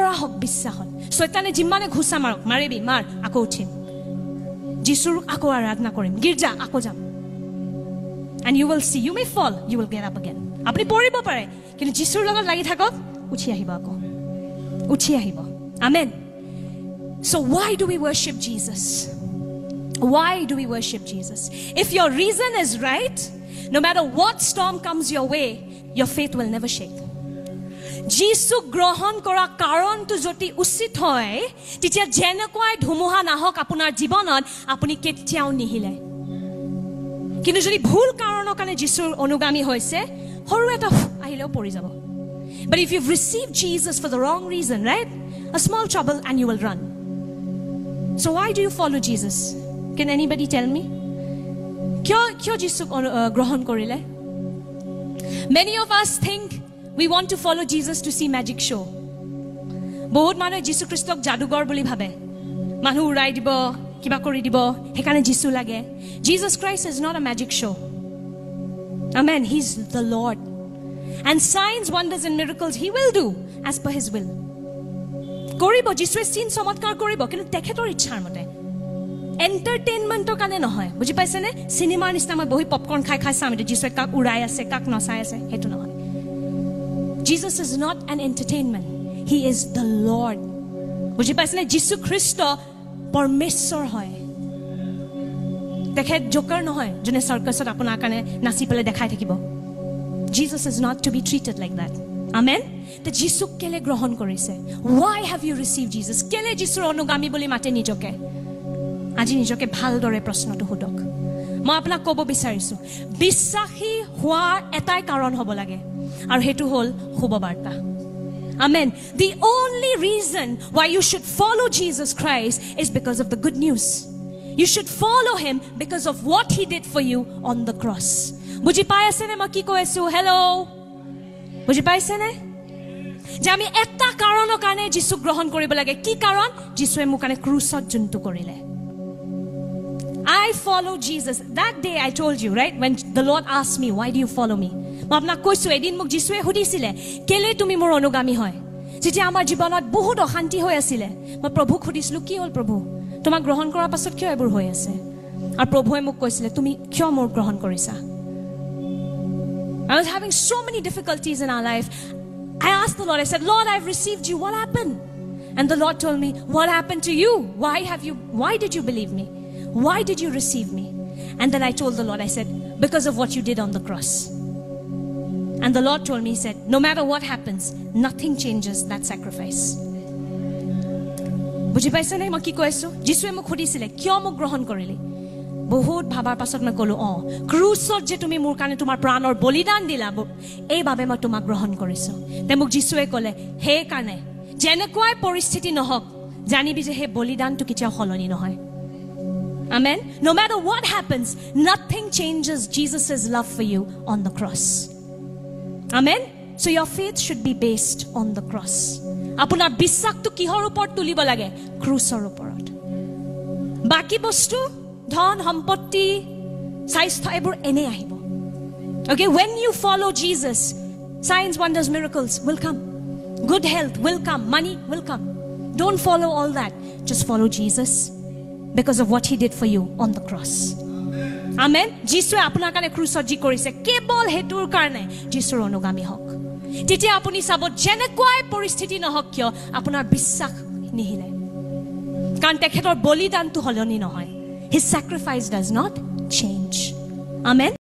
কৰা হক বিশ্বাসত শয়তানে যিমানে ঘুষা মাৰক মাৰিবি মাৰ আকৌ উঠিম যিশুৰ আকৌ আৰাধনা কৰিম গিৰ্জা আকৌ যাম and you will see you may fall you will get up again আপুনি পৰিব পাৰে কিন্তু যিশুৰ লগত লাগি থাকক উঠি আহিব আকৌ উঠি আহিব amen so why do we worship Jesus why do we worship Jesus if your reason is right no matter what storm comes your way your faith will never shake যিশু গ্ৰহণ কৰা কাৰণটো যদি উচিত হয় তেতিয়া যেনেকৈ ধুমুহা নাহক আপোনাৰ জীৱনত আপুনি কেতিয়াও নিহিলে কিন্তু যদি ভুল কাৰণৰ কাৰণে যিশুৰ অনুগামী হৈছে সৰু এটা আহিলেও পৰি যাব but if you've received Jesus for the wrong reason right a small trouble and you will run so why do you follow Jesus can anybody tell me কিয় যিশুক গ্ৰহণ কৰিলে many of us think we want to follow Jesus to see magic show বহুত মানুহে যীশু খ্ৰীষ্টক জাদুগৰ বুলি ভাবে মানুহ উৰাই দিব কিবা কৰি দিব হেকানে যীশু লাগে Jesus Christ is not a magic show amen he's the Lord and signs wonders and miracles he will do as per his will কৰিব যীশুৱে চিন চমৎকাৰ কৰিব কিন্তু তেখেতৰ ইচ্ছাৰ মতে এন্টাৰটেইনমেন্টৰ কাৰণে নহয় বুজি পাইছে নে সিনেমাৰ নিচিনা মই বহি পপকৰ্ন খাই খাই চাম যীশুৱে কাক উৰাই আছে কাক নচাই আছে হেতু নহয় Jesus is not an entertainment he is the Lord বুজি পাইছে নে যীশু খ্ৰীষ্ট পৰমেশ্বৰ হয় তেখেত জোকাৰ নহয় যোনে সাৰ্কাছত আপোনাৰ কাৰণে নাচি পেলে দেখাই থাকিব Jesus is not to be treated like that amen তে যীশুক কেলে গ্ৰহণ কৰিছে why have you received Jesus কেলে যীশুৰ অনুগামী বুলি মাতে নিজকে আজি নিজকে ভালদৰে প্ৰশ্নটো হুদক মই আপোনাক ক'ব বিচাৰিছো বিশ্বাসী হোৱাৰ এটাই কাৰণ হ'ব লাগে আৰু হেতু হল শুভবাৰ্তা amen the only reason why you should follow Jesus Christ is because of the good news you should follow him because of what he did for you on the cross বুজি পাই আছে নে মই কি কৈছো হেল্ল বুজি পাইছে নে যে আমি এটা কাৰণৰ কাৰণে যীশু গ্ৰহণ কৰিব লাগে কি কাৰণ যীশুৱে মোক কাৰণে ক্ৰুচত জন্তু কৰিলে I follow Jesus that day I told you right when the Lord asked me why do you follow me মই আপোনাক কৈছো এদিন মোক যিশুৱে সুধিছিলে কেলে তুমি মোৰ অনুগামী হয় যেতিয়া আমাৰ জীৱনত বহুত অশান্তি হৈ আছিল মই প্ৰভুক সুধিছিলো কি হ'ল প্ৰভু তোমাক গ্ৰহণ কৰাৰ পাছত কিয় এবোৰ হৈ আছে আৰু প্ৰভুৱে মোক কৈছিলে তুমি কিয় মোৰ গ্ৰহণ কৰিছা I was having so many difficulties in our life I asked the Lord I said Lord I've received you what happened and the Lord told me what happened to you why did you believe me why did you receive me and then I told the Lord I said because of what you did on the cross and the Lord told me he said no matter what happens nothing changes that sacrifice বুজি পাইছে নে মই কি কৈছো যিশুৱে মোক সুধিছিলে কিয় মোক গ্ৰহণ কৰিলি বহুত ভাবাৰ পাছত মই কলো ক্ৰুচত যে তুমি মোৰ কাৰণে তোমাৰ প্ৰাণৰ বলিদান দিলা এই বাবে মই তোমাক গ্ৰহণ কৰিছো তে মোক যিশুৱে ক'লে হে কাৰণে যেনেকৈ পৰিস্থিতি নহক জানিবি যে হে বলিদানটো কিতিয়া হলনি নহয় amen no matter what happens nothing changes Jesus's love for you on the cross amen so your faith should be based on the cross আপোনাৰ বিশ্বাসটো কিহৰ ওপৰত তুলিব লাগে ক্ৰুচৰ ওপৰত বাকি বস্তু ধন সম্পত্তি স্বাস্থ্য এবোৰ এনে আহিব okay when you follow Jesus signs wonders miracles will come good health will come money will come don't follow all that just follow Jesus because of what he did for you on the cross amen যিশুৱে আপোনাৰ কাৰণে ক্ৰুচত যি কৰিছে কেৱল হেতুৰ কাৰণে যিশুৰ অনুগামী হওক তেতিয়া আপুনি চাব যেনেকৈ পৰিস্থিতি নহওক কিয় আপোনাৰ বিশ্বাস নিহিলে কাৰণ তেখেতৰ বলিদানটো হলনি নহয় his sacrifice does not change amen